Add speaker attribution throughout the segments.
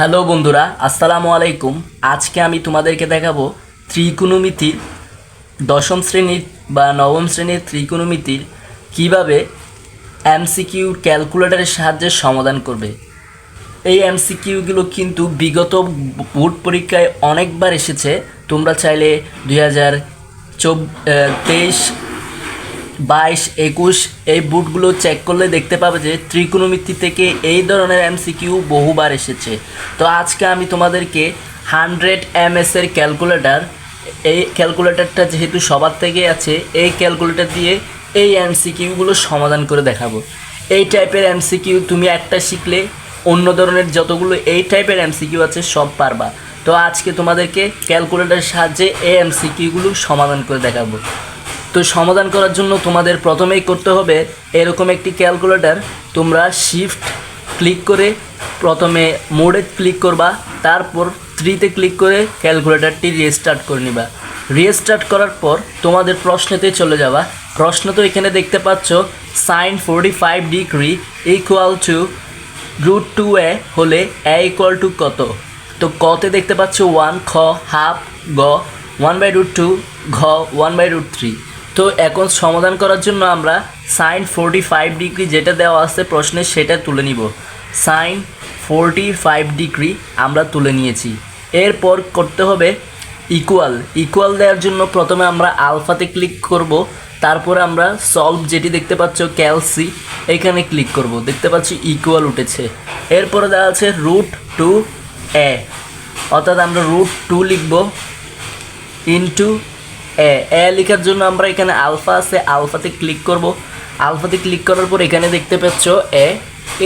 Speaker 1: Hello বন্ধুরা, আসসালামু আলাইকুম। আজকে আমি তোমাদেরকে দেখাবো ত্রিকোণমিতির দশম শ্রেণীর বা নবম শ্রেণীর ত্রিকোণমিতির কিভাবে এমসিকিউ ক্যালকুলেটরের সাহায্যে সমাধান করবে। এই এমসিকিউগুলো কিন্তু বিগত বোর্ড পরীক্ষায় অনেকবার এসেছে। তোমরা চাইলে 2023, 22, 21 এই বুটগুলো চেক করলে দেখতে পাবে যে ত্রিকোণমিতি থেকে এই ধরনের এমসিকিউ বহুবার এসেছে। তো আজকে আমি তোমাদেরকে 100 MS এর ক্যালকুলেটর, এই ক্যালকুলেটরটা যেহেতু সবার থেকে আছে, এই ক্যালকুলেটর দিয়ে এই এমসিকিউগুলো সমাধান করে দেখাবো। এই টাইপের এমসিকিউ তুমি একটা শিখলে অন্য ধরনের যতগুলো এই টাইপের এমসিকিউ আছে সব পারবা। তো আজকে তোমাদেরকে ক্যালকুলেটরের সাহায্যে এই এমসিকিউগুলো সমাধান করে দেখাবো। তো সমাধান করার জন্য তোমাদের প্রথমেই করতে হবে এরকম একটি ক্যালকুলেটর। তোমরা শিফট ক্লিক করে প্রথমে মোডে ক্লিক করবা, তারপর 3তে ক্লিক করে ক্যালকুলেটরটি রিস্টার্ট করে নিবা। রিস্টার্ট করার পর তোমাদের প্রশ্নেতে চলে যাবা। প্রশ্ন তো এখানে দেখতে পাচ্ছ, sin 45 degree equal two √2a হলে a ইকুয়াল টু কত। তো কতে দেখতে পাচ্ছ 1, খ হাফ, গ 1/√2, ঘ 1/√3। তো এখন সমাধান করার জন্য আমরা sin 45 ডিগ্রি যেটা দেওয়া আছে প্রশ্নে সেটা তুলে নিব। sin 45 ডিগ্রি আমরা তুলে নিয়েছি। এরপর করতে হবে ইকুয়াল দেওয়ার জন্য প্রথমে আমরা আলফাতে ক্লিক করব, তারপর আমরা সলভ যেটি দেখতে পাচ্ছ ক্যালসি এখানে ক্লিক করব। দেখতে পাচ্ছি ইকুয়াল উঠেছে। এরপরে দেওয়া আছে √2a, অর্থাৎ আমরা √2 লিখব ইন্টু এ লেখার জন্য আমরা এখানে আলফা আছে, আলফাতে ক্লিক করব। আলফাতে ক্লিক করার পর এখানে দেখতে পাচ্ছ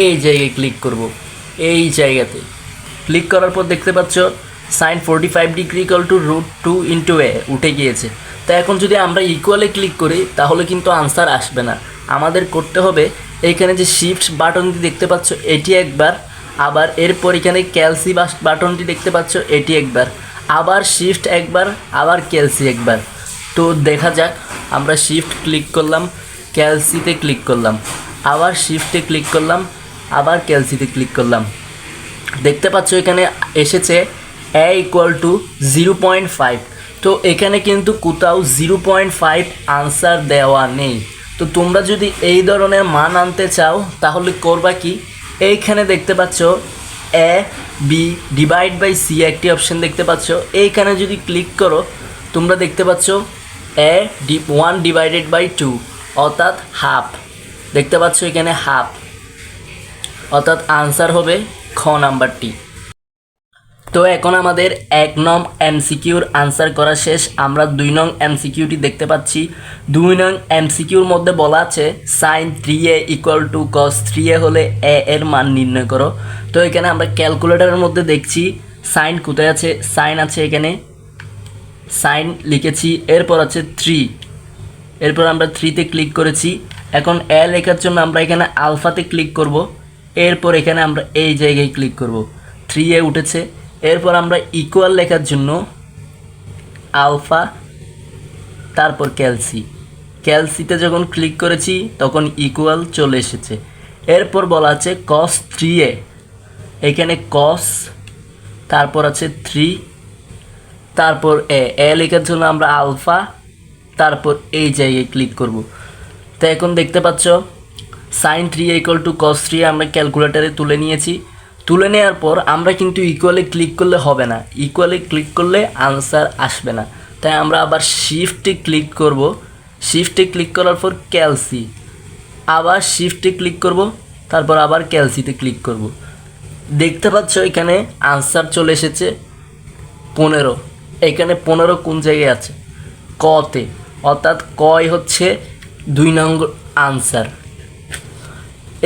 Speaker 1: এই জায়গায় ক্লিক করব। এই জায়গাতে ক্লিক করার পর দেখতে পাচ্ছ sin 45 degree equal to √2 into এ উঠে গিয়েছে। তো এখন যদি আমরা ইকুয়ালে ক্লিক করি তাহলে কিন্তু আনসার আসবে না। আমাদের করতে হবে এইখানে যে শিফট বাটনটি দেখতে পাচ্ছ এটি একবার, আবার এরপর এখানে ক্যালসি বাটনটি দেখতে পাচ্ছ এটি একবার, আবার শিফট একবার, আবার ক্যালসি একবার। তো দেখা যাক, আমরা শিফট ক্লিক করলাম, ক্যালসিতে ক্লিক করলাম, আবার শিফটে ক্লিক করলাম, আবার ক্যালসিতে ক্লিক করলাম। দেখতে পাচ্ছ এখানে এসেছে a ইকুয়াল টু 0.5। তো এখানে কিন্তু কোথাও 0.5 আনসার দেওয়া নেই। তো তোমরা যদি এই ধরনের মান আনতে চাও তাহলে করবা কি, এইখানে দেখতে পাচ্ছ a b divide by c একটি অপশন দেখতে পাচ্ছ। এইখানে যদি ক্লিক করো তোমরা দেখতে পাচ্ছ a1 ডিভাইডেড বাই 2 অর্থাৎ হাফ। দেখতে পাচ্ছ এখানে হাফ, অর্থাৎ আনসার হবে খ নাম্বারটি। তো এখন আমাদের 1 নং এমসিকিউর আনসার করা শেষ। আমরা 2 নং এমসিকিউটি দেখতে পাচ্ছি। 2 নং এমসিকিউর মধ্যে বলা আছে sin 3a equal to cos 3a হলে a এর মান নির্ণয় করো। তো এখানে আমরা ক্যালকুলেটরের মধ্যে দেখছি সাইন কোথায় আছে, সাইন আছে এখানে, সাইন লিখেছি, এরপর আছে 3, এরপর আমরা 3তে ক্লিক করেছি। এখন এ লেখার জন্য আমরা এখানে আলফাতে ক্লিক করব, এরপর এখানে আমরা এই জায়গায় ক্লিক করব, 3a উঠেছে। এরপর আমরা ইকুয়াল লেখার জন্য আলফা, তারপর ক্যালসিতে যখন ক্লিক করেছি তখন ইকুয়াল চলে এসেছে। এরপর বলা আছে cos 3a, এখানে cos, তারপর আছে 3, তারপর এ লেখার জন্য আমরা আলফা, তারপর এই জায়গায় ক্লিক করব। তো এখন দেখতে পাচ্ছ sin 3a equal to cos 3a আমরা ক্যালকুলেটারে তুলে নিয়েছি। তুলে নেওয়ার পর আমরা কিন্তু ইকুয়ালে ক্লিক করলে হবে না, ইকুয়ালে ক্লিক করলে আনসার আসবে না। তাই আমরা আবার শিফটে ক্লিক করব, শিফটে ক্লিক করার পর ক্যালসি, আবার শিফটে ক্লিক করব, তারপর আবার ক্যালসিতে ক্লিক করব। দেখতে পাচ্ছ এখানে আনসার চলে এসেছে 15। এখানে 15 কোন জায়গায় আছে, কতে, অর্থাৎ কয় হচ্ছে 2 নম্বর আনসার।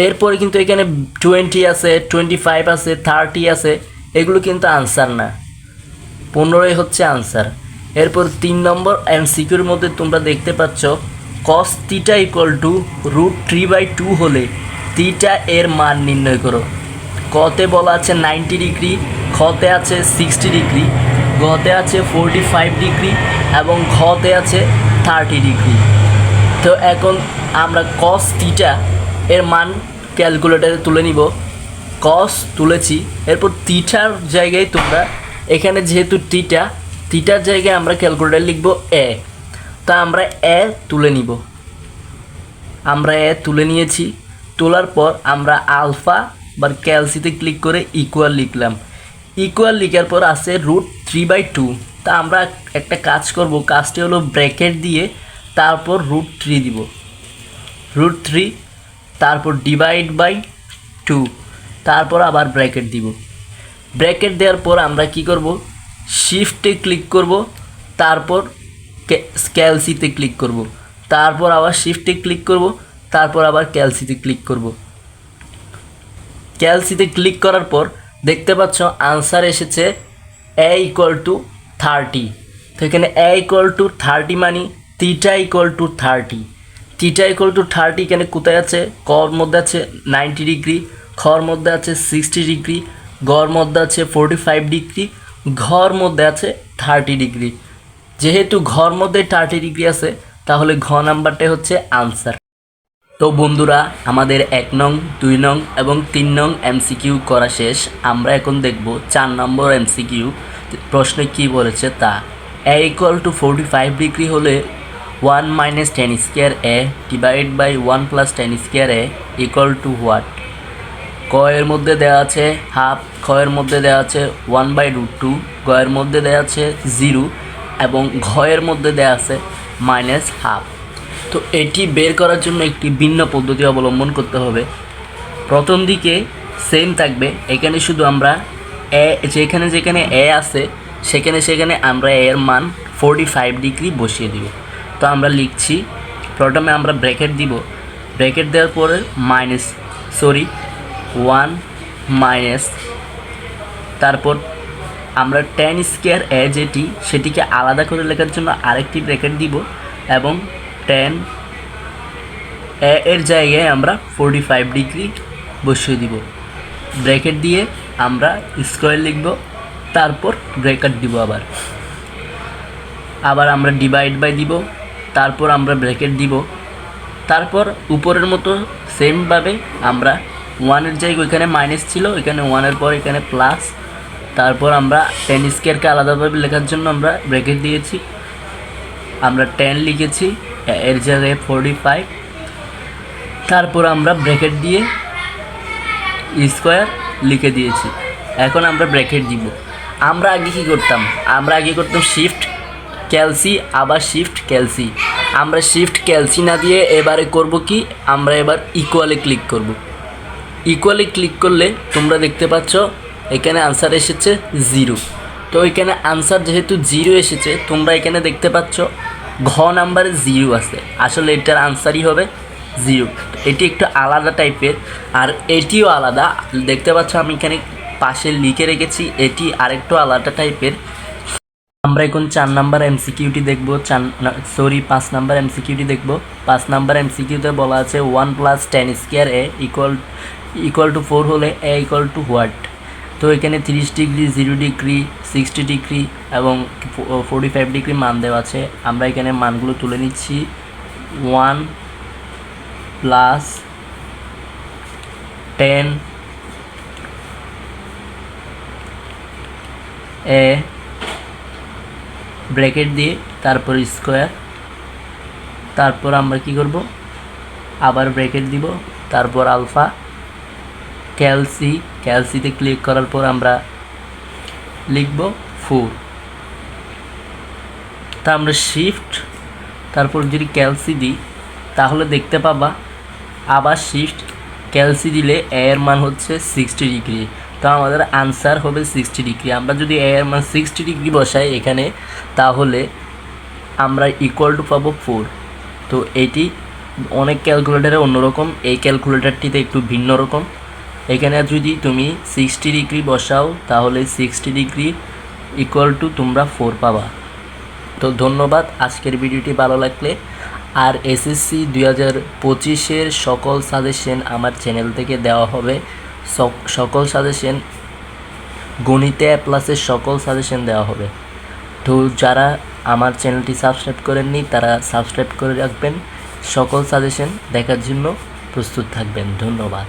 Speaker 1: এরপরে কিন্তু এখানে 20 আছে, 25 আছে, 30 আছে, এগুলো কিন্তু আনসার না, 15 হচ্ছে আনসার। এরপর 3 নম্বর এমসিকিউর মধ্যে তোমরা দেখতে পাচ্ছ cos θ ইকুয়াল টু √3/2 হলে θ এর মান নির্ণয় করো। কতে বলা আছে 90 ডিগ্রি, খতে আছে 60 ডিগ্রি, গতে আছে 45 ডিগ্রি এবং ঘতে আছে 30 ডিগ্রি। তো এখন আমরা cos θ এর মান ক্যালকুলেটরে তুলে নিব। কস তুলেছি, এরপর থিটার জায়গায় তোমরা এখানে যেহেতু থিটার জায়গায় আমরা ক্যালকুলেটর লিখব এ। তা আমরা এ তুলে নিব, আমরা এ তুলে নিয়েছি। তোলার পর আমরা আলফা বা ক্যালসিতে ক্লিক করে ইকুয়াল লিখলাম। ইকুয়াল লিখার পর আছে √3/2। তা আমরা একটা কাজ করব, কাজটি হলো ব্র্যাকেট দিয়ে তারপর √3 দিব, √3, তারপর /2, তারপর আবার ব্র্যাকেট দিব। ব্র্যাকেট দেওয়ার পর আমরা কি করব, শিফটে ক্লিক করব, তারপর ক্যালসিতে ক্লিক করব, তারপর আবার শিফটে ক্লিক করব, তারপর আবার ক্যালসিতে ক্লিক করব। ক্যালসিতে ক্লিক করার পর দেখতে পাচ্ছ আনসার এসেছে a = 30। তো এখানে a = 30 মানে থিটা = 30। থিটা = 30 এখানে কোথায় আছে? কর মধ্যে আছে 90 ডিগ্রি, খর মধ্যে আছে 60 ডিগ্রি, গড় মধ্যে আছে 45 ডিগ্রি, ঘর মধ্যে আছে 30 ডিগ্রি। যেহেতু ঘর মধ্যে 30 ডিগ্রি আছে তাহলে ঘ নাম্বারটাই হচ্ছে আনসার। তো বন্ধুরা, আমাদের 1 নং, 2 নং এবং 3 নং এমসিকিউ করা শেষ। আমরা এখন দেখব 4 নম্বর এমসিকিউ। প্রশ্নে কি বলেছে তা। a = 45 ডিগ্রি হলে 1 - tan square a / 1 + tan square a = what? ক এর মধ্যে দেওয়া আছে হাফ, খ এর মধ্যে দেওয়া আছে 1/√2, গ এর মধ্যে দেওয়া আছে 0 এবং ঘ এর মধ্যে দেওয়া আছে -1/2। তো এটি বের করার জন্য একটি ভিন্ন পদ্ধতি অবলম্বন করতে হবে। প্রথম দিকে সেম থাকবে, এখানে শুধু আমরা যেখানে যেখানে এ আছে সেখানে আমরা এর মান 45 ডিগ্রি বসিয়ে দিব। তো আমরা লিখছি, প্রথমে আমরা ব্র্যাকেট দিব, ব্র্যাকেট দেওয়ার পরে 1 তারপর আমরা tan square a সেটিকে আলাদা করে লেখার জন্য আরেকটি ব্র্যাকেট দিব এবং tan a এর জায়গায় আমরা 45 ডিগ্রি বসিয়ে দিব। ব্র্যাকেট দিয়ে আমরা স্কোয়ার লিখব, তারপর ব্র্যাকেট দিব, আবার আমরা // দিব, তারপর আমরা ব্র্যাকেট দিব, তারপর উপরের মতো সেমভাবে আমরা 1 এর জায়গায় ওইখানে মাইনাস ছিল, এখানে 1 এর পর এখানে প্লাস, তারপর আমরা tan স্কোয়ারকে আলাদাভাবে লেখার জন্য আমরা ব্র্যাকেট দিয়েছি, আমরা 10 লিখেছি, এর জায়গায় 45, তারপর আমরা ব্র্যাকেট দিয়ে স্কোয়ার লিখে দিয়েছি। এখন আমরা ব্র্যাকেট দিব। আমরা আগে কি করতাম? আমরা আগে করতাম শিফট ক্যালসি, আবার শিফট ক্যালসি। আমরা শিফট ক্যালসি না দিয়ে এবারে করব কি, আমরা এবার ইকুয়ালে ক্লিক করব। ইকুয়ালে ক্লিক করলে তোমরা দেখতে পাচ্ছ এখানে আনসার এসেছে 0। তো এখানে আনসার যেহেতু 0 এসেছে, তোমরা এখানে দেখতে পাচ্ছ ঘ নাম্বারে 0 আছে, আসলে এটার আনসারই হবে 0। এটি একটু আলাদা টাইপের, আর এটিও আলাদা। দেখতে পাচ্ছ আমি এখানে পাশে লিখে রেখেছি, এটি আরেকটু আলাদা টাইপের। আমরা এখন 4 নাম্বার এমসিকিউটি দেখব, 5 নাম্বার এমসিকিউটি দেখব। 5 নাম্বার এমসিকিউতে বলা আছে 1 + tan square a = 4 হলে a = হোয়াট? তো এখানে 30 ডিগ্রি, 0 ডিগ্রি, 60 ডিগ্রি এবং 45 ডিগ্রি মান দেওয়া আছে। আমরা এখানে মানগুলো তুলে নিচ্ছি। 1 + tan a ব্র্যাকেট দিয়ে তারপর স্কোয়ার, তারপর আমরা কি করব, আবার ব্র্যাকেট দিব, তারপর আলফা, ক্যালসিতে ক্লিক করার পর আমরা লিখব 4। তা আমরা শিফট, তারপর যদি ক্যালসি দিই তাহলে দেখতে পাবা আবার শিফট ক্যালসি দিলে a এর মান হচ্ছে 60 ডিগ্রি। তো আমাদের আনসার হবে 60 ডিগ্রি। আমরা যদি a এর মান 60 ডিগ্রি বসাই এখানে, তাহলে আমরা = পাবো 4। তো এটি অনেক ক্যালকুলেটারে অন্যরকম, এই ক্যালকুলেটারটিতে একটু ভিন্ন রকম। এখানে যদি তুমি 60 ডিগ্রি বসাও তাহলে 60 ডিগ্রি = তোমরা 4 পাবা। তো ধন্যবাদ। আজকের ভিডিওটি ভালো লাগলে আর এসএসসি 2025-এর সকল সাজেশন আমার চ্যানেল থেকে দেওয়া হবে। সকল সাজেশন, গণিতে A+-এর সকল সাজেশন দেওয়া হবে। তো যারা আমার চ্যানেলটি সাবস্ক্রাইব করেননি তারা সাবস্ক্রাইব করে রাখবেন, সকল সাজেশন দেখার জন্য প্রস্তুত থাকবেন। ধন্যবাদ।